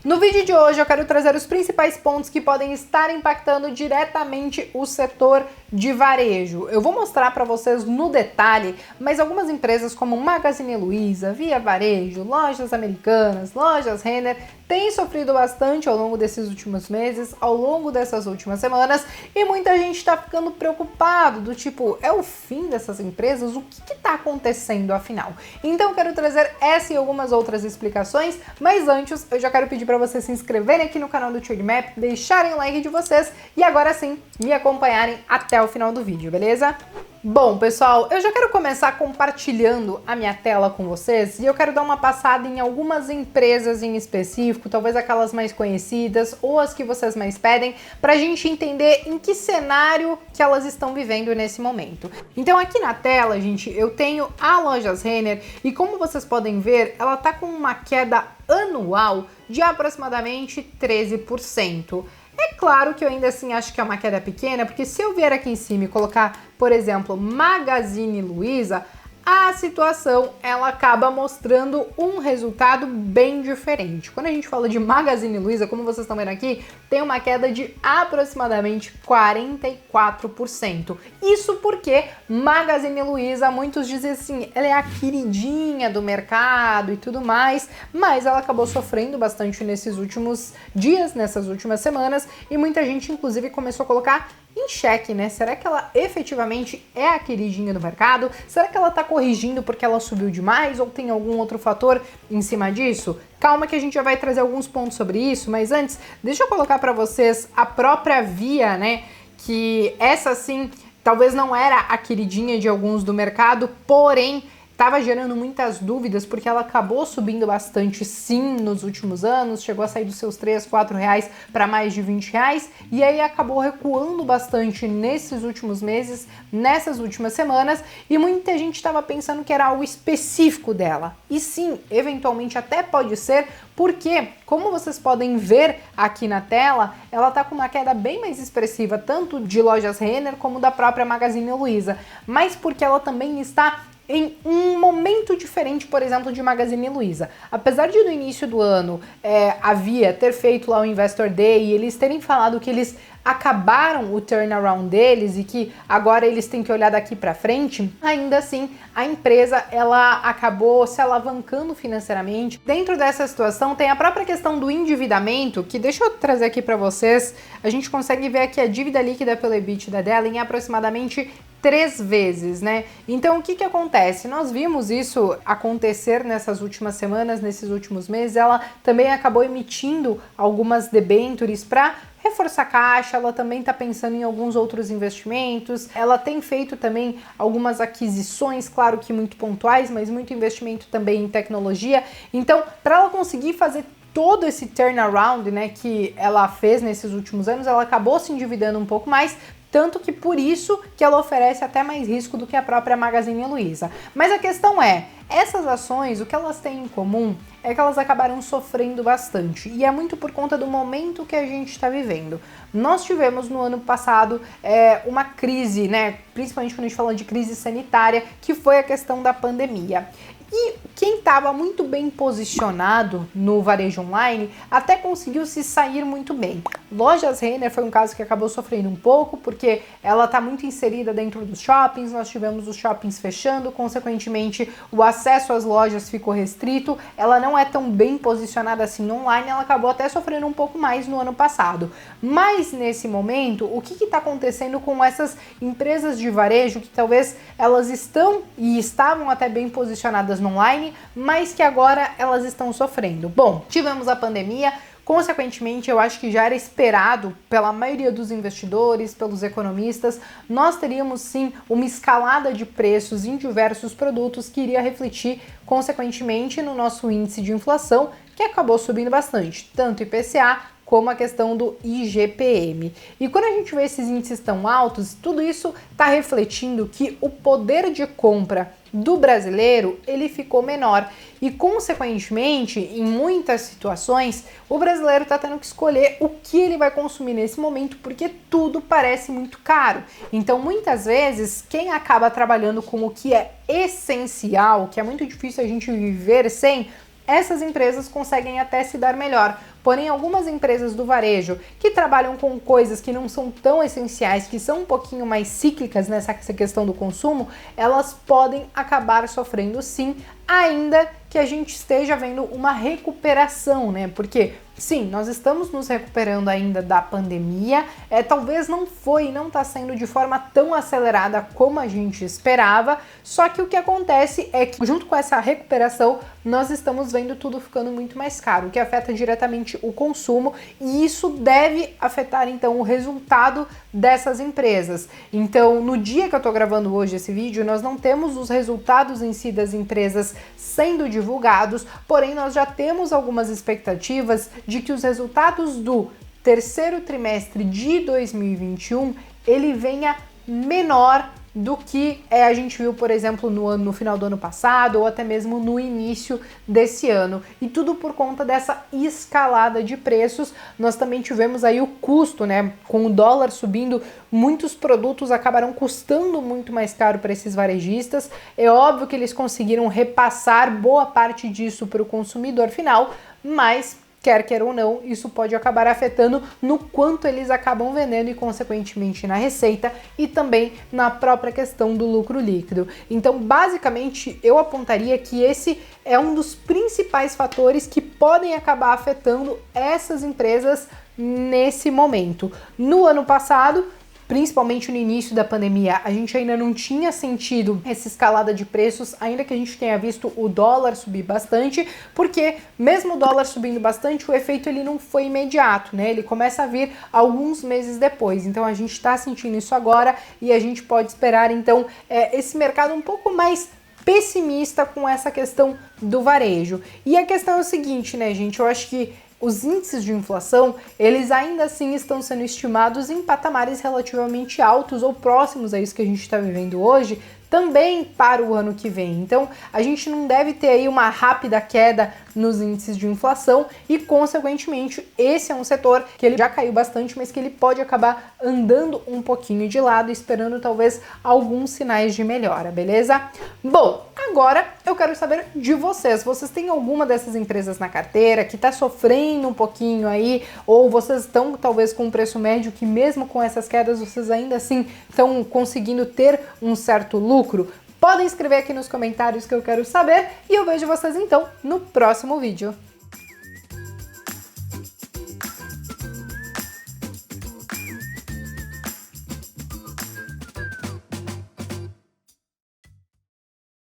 No vídeo de hoje eu quero trazer os principais pontos que podem estar impactando diretamente o setor de varejo. Eu vou mostrar para vocês no detalhe, mas algumas empresas como Magazine Luiza, Via Varejo, Lojas Americanas, Lojas Renner têm sofrido bastante ao longo desses últimos meses, ao longo dessas últimas semanas, e muita gente está ficando preocupado, do tipo, é o fim dessas empresas? O que está acontecendo afinal? Então eu quero trazer essa e algumas outras explicações, mas antes eu já quero pedir para vocês se inscreverem aqui no canal do Trademap, deixarem o like de vocês e agora sim me acompanharem até o final do vídeo, beleza? Bom, pessoal, eu já quero começar compartilhando a minha tela com vocês e eu quero dar uma passada em algumas empresas em específico, talvez aquelas mais conhecidas ou as que vocês mais pedem, para a gente entender em que cenário que elas estão vivendo nesse momento. Então aqui na tela, gente, eu tenho a Lojas Renner e como vocês podem ver, ela tá com uma queda anual de aproximadamente 13%. É claro que eu ainda assim acho que é uma queda pequena, porque se eu vier aqui em cima e colocar, por exemplo, Magazine Luiza, a situação ela acaba mostrando um resultado bem diferente. Quando a gente fala de Magazine Luiza, como vocês estão vendo aqui, tem uma queda de aproximadamente 44%. Isso porque Magazine Luiza, muitos dizem assim, ela é a queridinha do mercado e tudo mais, mas ela acabou sofrendo bastante nesses últimos dias, nessas últimas semanas, e muita gente inclusive começou a colocar em xeque, né? Será que ela efetivamente é a queridinha do mercado? Será que ela tá corrigindo porque ela subiu demais ou tem algum outro fator em cima disso? Calma que a gente já vai trazer alguns pontos sobre isso, mas antes, deixa eu colocar para vocês a própria Via, né? Que essa sim, talvez não era a queridinha de alguns do mercado, porém estava gerando muitas dúvidas porque ela acabou subindo bastante sim nos últimos anos, chegou a sair dos seus 3, 4 reais para mais de 20 reais e aí acabou recuando bastante nesses últimos meses, nessas últimas semanas e muita gente estava pensando que era algo específico dela. E sim, eventualmente até pode ser, porque, como vocês podem ver aqui na tela, ela tá com uma queda bem mais expressiva, tanto de Lojas Renner como da própria Magazine Luiza, mas porque ela também está em um momento diferente, por exemplo, de Magazine Luiza. Apesar de no início do ano a Via ter feito lá o Investor Day e eles terem falado que eles acabaram o turnaround deles e que agora eles têm que olhar daqui para frente, ainda assim a empresa ela acabou se alavancando financeiramente. Dentro dessa situação tem a própria questão do endividamento, que deixa eu trazer aqui para vocês, a gente consegue ver aqui a dívida líquida pelo EBITDA dela em aproximadamente 3 vezes, né? Então o que que acontece? Nós vimos isso acontecer nessas últimas semanas, nesses últimos meses. Ela também acabou emitindo algumas debêntures para reforçar a caixa, ela também está pensando em alguns outros investimentos, ela tem feito também algumas aquisições, claro que muito pontuais, mas muito investimento também em tecnologia. Então, para ela conseguir fazer todo esse turnaround, né, que ela fez nesses últimos anos, ela acabou se endividando um pouco mais, tanto que por isso que ela oferece até mais risco do que a própria Magazine Luiza. Mas a questão é, essas ações, o que elas têm em comum é que elas acabaram sofrendo bastante, e é muito por conta do momento que a gente está vivendo. Nós tivemos no ano passado uma crise, né, principalmente quando a gente fala de crise sanitária, que foi a questão da pandemia. E quem estava muito bem posicionado no varejo online até conseguiu se sair muito bem. Lojas Renner foi um caso que acabou sofrendo um pouco, porque ela está muito inserida dentro dos shoppings, nós tivemos os shoppings fechando, consequentemente o acesso às lojas ficou restrito, ela não é tão bem posicionada assim online, ela acabou até sofrendo um pouco mais no ano passado. Mas nesse momento, o que está acontecendo com essas empresas de varejo que talvez elas estão e estavam até bem posicionadas no online, mas que agora elas estão sofrendo? Bom, tivemos a pandemia. Consequentemente, eu acho que já era esperado pela maioria dos investidores, pelos economistas, nós teríamos sim uma escalada de preços em diversos produtos que iria refletir, consequentemente, no nosso índice de inflação, que acabou subindo bastante, tanto IPCA como a questão do IGPM. E quando a gente vê esses índices tão altos, tudo isso está refletindo que o poder de compra do brasileiro ele ficou menor e, consequentemente, em muitas situações, o brasileiro está tendo que escolher o que ele vai consumir nesse momento, porque tudo parece muito caro. Então, muitas vezes, quem acaba trabalhando com o que é essencial, que é muito difícil a gente viver sem, essas empresas conseguem até se dar melhor. Porém, algumas empresas do varejo que trabalham com coisas que não são tão essenciais, que são um pouquinho mais cíclicas nessa questão do consumo, elas podem acabar sofrendo sim, ainda que a gente esteja vendo uma recuperação, né? Porque sim, nós estamos nos recuperando ainda da pandemia, talvez não está sendo de forma tão acelerada como a gente esperava, só que o que acontece é que junto com essa recuperação, nós estamos vendo tudo ficando muito mais caro, o que afeta diretamente o consumo, e isso deve afetar então o resultado dessas empresas. Então, no dia que eu tô gravando hoje esse vídeo, nós não temos os resultados em si das empresas sendo divulgados, porém nós já temos algumas expectativas de que os resultados do terceiro trimestre de 2021 ele venha menor do que a gente viu, por exemplo, no final do ano passado ou até mesmo no início desse ano. E tudo por conta dessa escalada de preços. Nós também tivemos aí o custo, né? Com o dólar subindo, muitos produtos acabaram custando muito mais caro para esses varejistas. É óbvio que eles conseguiram repassar boa parte disso para o consumidor final, mas quer queira ou não, isso pode acabar afetando no quanto eles acabam vendendo e, consequentemente, na receita e também na própria questão do lucro líquido. Então, basicamente, eu apontaria que esse é um dos principais fatores que podem acabar afetando essas empresas nesse momento. No ano passado, principalmente no início da pandemia, a gente ainda não tinha sentido essa escalada de preços, ainda que a gente tenha visto o dólar subir bastante, porque mesmo o dólar subindo bastante, o efeito ele não foi imediato, né? Ele começa a vir alguns meses depois. Então a gente está sentindo isso agora e a gente pode esperar então esse mercado um pouco mais pessimista com essa questão do varejo. E a questão é o seguinte, né, gente? Eu acho que os índices de inflação, eles ainda assim estão sendo estimados em patamares relativamente altos ou próximos a isso que a gente está vivendo hoje, também para o ano que vem. Então, a gente não deve ter aí uma rápida queda nos índices de inflação e, consequentemente, esse é um setor que ele já caiu bastante, mas que ele pode acabar andando um pouquinho de lado, esperando talvez alguns sinais de melhora, beleza? Bom, agora eu quero saber de vocês. Vocês têm alguma dessas empresas na carteira que está sofrendo um pouquinho aí, ou vocês estão talvez com um preço médio que mesmo com essas quedas vocês ainda assim estão conseguindo ter um certo lucro? Podem escrever aqui nos comentários que eu quero saber e eu vejo vocês então no próximo vídeo.